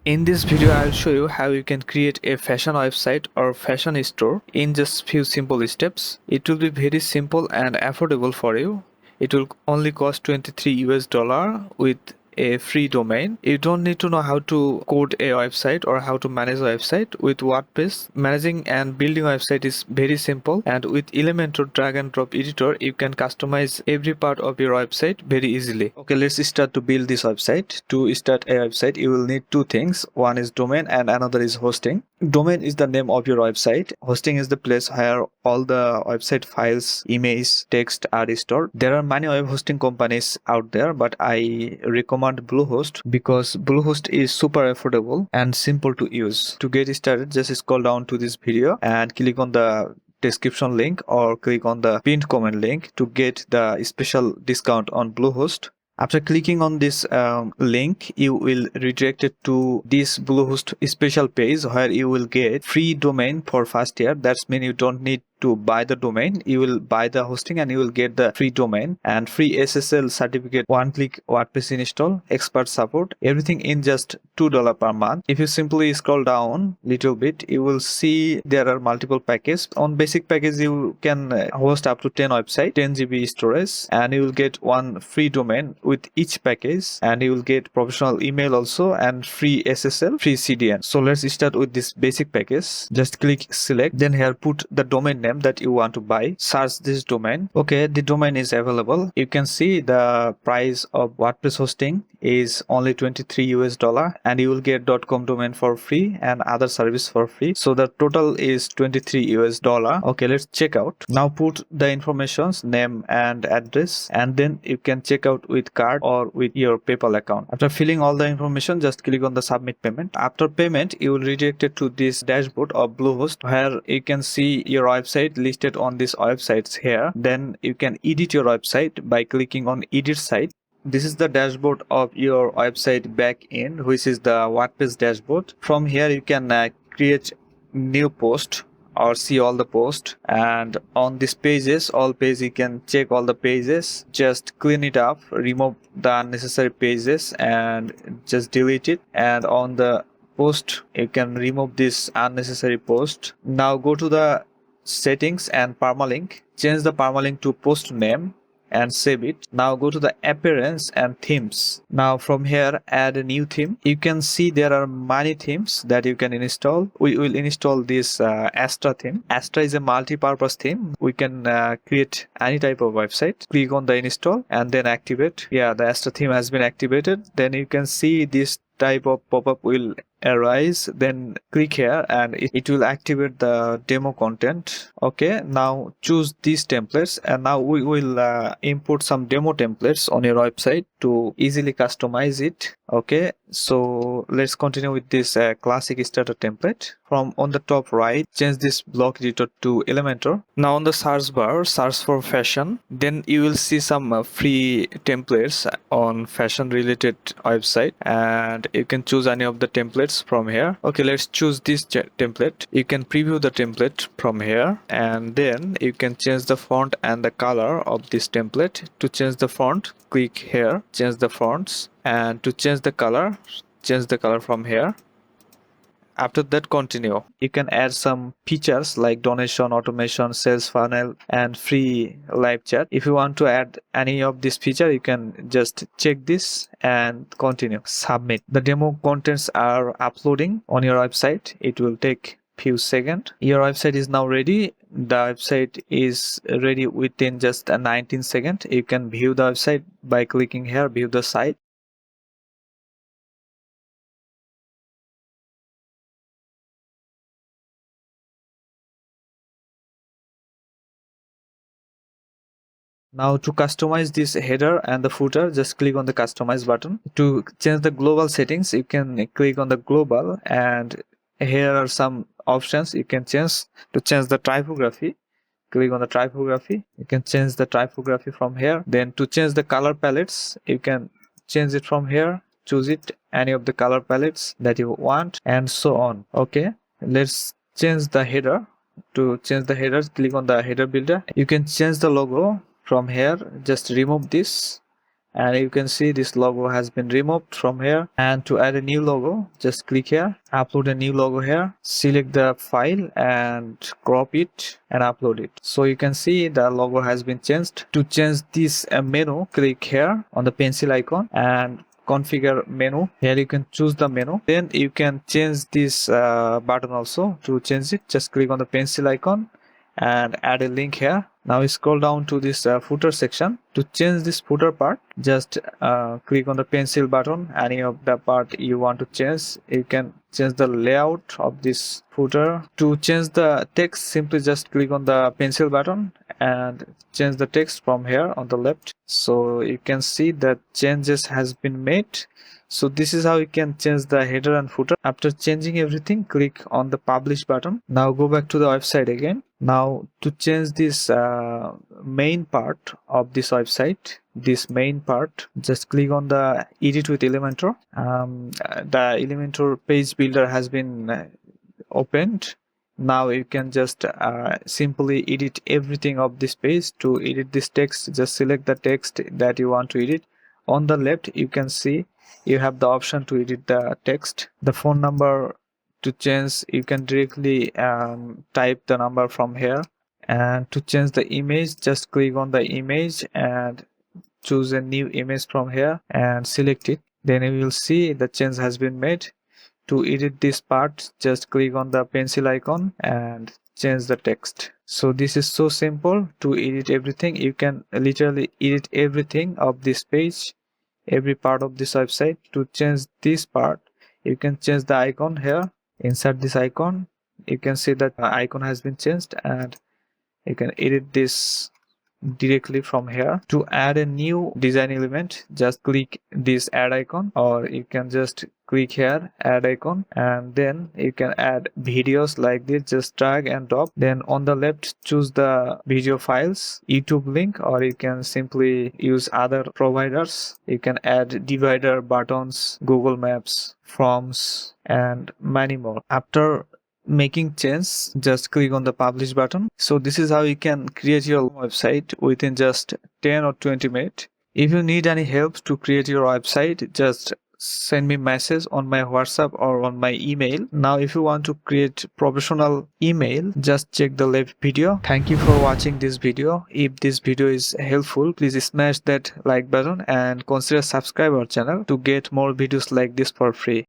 In this video, I'll show you how you can create a fashion website or fashion store in just few simple steps. It will be very simple and affordable for you. It will only cost 23 US dollar with a free domain. You don't need to know how to code a website or how to manage a website. With WordPress, managing and building a website is very simple, and with Elementor drag and drop editor, you can customize every part of your website very easily. Okay, let's start to build this website. To start a website, you will need two things. One is domain and another is hosting. Domain is the name of your website. Hosting is the place where all the website files, images, text are stored. There are many web hosting companies out there, but I recommend Bluehost because Bluehost is super affordable and simple to use. To get started, just scroll down to this video and click on the description link or click on the pinned comment link to get the special discount on Bluehost. After clicking on this link, you will redirect it to this Bluehost special page where you will get free domain for first year. That's mean you don't need to buy the domain. You will buy the hosting and you will get the free domain and free SSL certificate, one-click WordPress install, expert support, everything in just $2 per month. If you simply scroll down little bit, you will see there are multiple packages. On basic package, you can host up to 10 websites, 10 GB storage, and you will get one free domain with each package, and you will get professional email also and free SSL, free CDN. So let's start with this basic package. Just click select, then here put the domain name that you want to buy, search this domain. Okay, the domain is available. You can see the price of WordPress hosting is only 23 US dollar, and you will get .com domain for free and other service for free. So the total is 23 US dollar. Okay, let's check out. Now put the informations, name and address, and then you can check out with card or with your PayPal account. After filling all the information, just click on the submit payment. After payment, you will redirect it to this dashboard of Bluehost where you can see your website listed on these websites here. Then you can edit your website by clicking on edit site. This is the dashboard of your website back end, which is the WordPress dashboard. From here you can create new post or see all the posts, and on these pages, all pages, you can check all the pages, just clean it up, remove the unnecessary pages and just delete it. And on the post, you can remove this unnecessary post. Now go to the settings and permalink, change the permalink to post name and save it. Now go to the appearance and themes. Now from here, add a new theme. You can see there are many themes that you can install. We will install this Astra theme. Astra is a multi-purpose theme. We can create any type of website. Click on the install and then activate. Yeah, the Astra theme has been activated. Then you can see this type of pop-up will arise. Then click here and it will activate the demo content. Okay, now choose these templates, and now we will import some demo templates on your website to easily customize it. Okay, so let's continue with this classic starter template. From on the top right, change this block editor to Elementor. Now on the search bar, search for fashion. Then you will see some free templates on fashion related website, and you can choose any of the templates from here. Okay, let's choose this template. You can preview the template from here, and then you can change the font and the color of this template. To change the font, click here, change the fonts, and to change the color from here. After that, continue. You can add some features like donation, automation, sales funnel, and free live chat. If you want to add any of this feature, you can just check this and continue. Submit. The demo contents are uploading on your website. It will take few seconds. Your website is now ready. The website is ready within just 19 seconds. You can view the website by clicking here, view the site. Now to customize this header and the footer, just click on the customize button. To change the global settings, you can click on the global, and here are some options you can change. To change the typography, click on the typography. You can change the typography from here. Then to change the color palettes, you can change it from here. Choose it, any of the color palettes that you want, and so on. Okay, let's change the header. To change the headers, click on the header builder. You can change the logo from here. Just remove this and you can see this logo has been removed from here. And to add a new logo, just click here, upload a new logo here, select the file and crop it and upload it. So you can see the logo has been changed. To change this menu, click here on the pencil icon and configure menu. Here you can choose the menu, then you can change this button also. To change it, just click on the pencil icon and add a link here. Now scroll down to this footer section. To change this footer part, just click on the pencil button, any of the part you want to change. You can change the layout of this footer. To change the text, simply just click on the pencil button and change the text from here on the left. So you can see that changes has been made. So this is how you can change the header and footer. After changing everything, click on the publish button. Now go back to the website again. Now to change this main part of this website, this main part, just click on the edit with Elementor. The Elementor page builder has been opened. Now you can just simply edit everything of this page. To edit this text, just select the text that you want to edit. On the left you can see you have the option to edit the text. The phone number to change, you can directly type the number from here. And to change the image, just click on the image and choose a new image from here and select it. Then you will see the change has been made. To edit this part, just click on the pencil icon and change the text. So this is so simple to edit everything. You can literally edit everything of this page, every part of this website. To change this part, you can change the icon here, insert this icon. You can see that icon has been changed and you can edit this directly from here. To add a new design element, just click this add icon, or you can just click here add icon, and then you can add videos like this. Just drag and drop, then on the left choose the video files, YouTube link, or you can simply use other providers. You can add divider, buttons, Google Maps, forms, and many more. After making change, just click on the publish button. So this is how you can create your website within just 10 or 20 minutes. If you need any help to create your website, just send me message on my WhatsApp or on my email. Now if you want to create professional email, just check the left video. Thank you for watching this video. If this video is helpful, please smash that like button and consider subscribe our channel to get more videos like this for free.